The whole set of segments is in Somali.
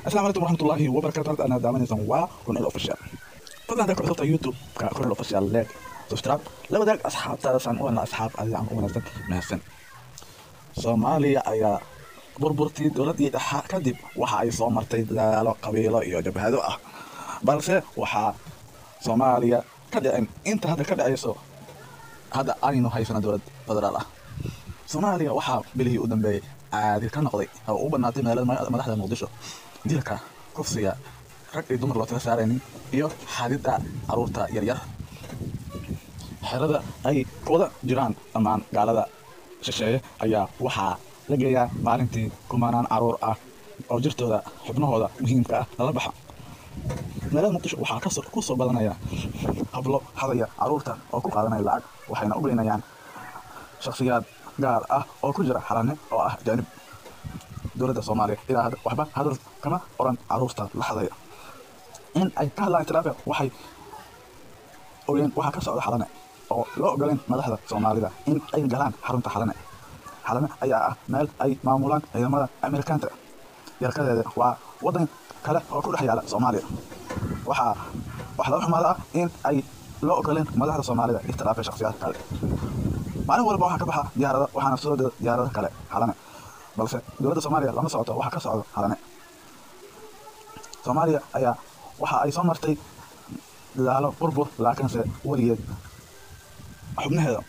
السلام عليكم ورحمة الله وبركاته. أنا دائما يسمى كون الأوفيشال. فضلا ذاك عصوت يوتيوب كون الأوفيشال ليك سبسكرايب لو ذاك أصحاب تاسان وأنا أصحاب اللي عم وناسن مهسن Soomaaliya ayaa burburtii dowladii dhexe kadib waxa ay soo martay dagaalo qabiilo iyo jabhado ah balse waxa Soomaaliya ka dhicin inta hadda ka dhacayso hadda aynu haysana dowlad federaal ah Soomaaliya waxa bilihii u dambeeyay caadi ka noqday oo u banaatay madaxda Muqdisho dilka kufsiga rag iyo dumar loo tala saareen iyo xadida caruurta yaryar xerada ay wada jiraan dhammaan gaalada shisheeye ayaa waxaa la geeyaa maalintii kumanaan caruur ah oo jirtooda xubnahooda muhiimka ah lala baxa magaalada Muqdisho waxaa ku soo badanaya hablo hadaya caruurta oo ku qaadanaya lacag waxayna u geynayaan shakhsiyaad gaar ah oo ku jira xarane oo ah janib dowladda Soomaaliya ilaa waxba hadal kama oran caruurta la hadaya in ay ka hadlaan tiraafik waxay waxa ka socda xarane oo loo ogoleen madaxda Soomaalida in ay galaan xarunta xarane ayaa ah meel ay maamulaan ciidamada Ameerikaanka yarkadeeda waa wadan kale oo ku dhex yaala Soomaaliya waxa la xumaada in ay loo ogoleen madaxda Soomaalida tiraafik shakhsiyaad kale maalin walba waxa ka baxa diyaarada waxaana soo dira diyaarada kale xarane balse dowladda Soomaaliya lama socoto waxa ka socda xarane Soomaaliya ayaa waxa ay soo martay dadaalo burbur laakiinse waligeed xubnaheeda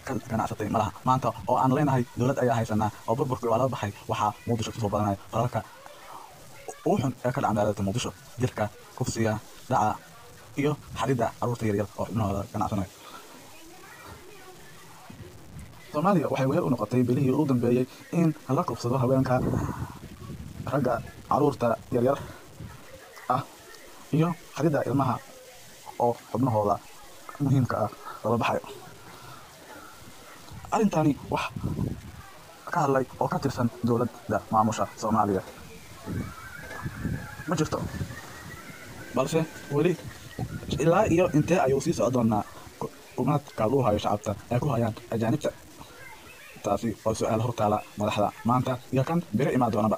kan ganacsatay malaha maanta oo aan leenahay dowlad ayaa haysanaa oo burburkii waa la baxay waxaa Muqdisho ku soo badanaya faralka uu xun ee ka dhacay magaalada Muqdisho dilka kufsiga dhaca iyo xadida caruurta yaryar oo xubnahooda ganacsanaya Soomaaliya waxay weer u noqotay bilihii ugu dambeeyay in la kufsado haweenka ragga caruurta yaryar ah iyo xadida ilmaha oo xubnahooda muhiimka ah lala baxay arintani wax ka hadlay oo ka tirsan dowladda maamusha Soomaaliya ma jirto balse wali ilaa iyo intee ayuu sii socdoonaa umadka loo hayo shacabka ee ku hayaan ajaanibta taasi oo su'aal hortaala madaxda maanta iyo kan biri imaad doonaba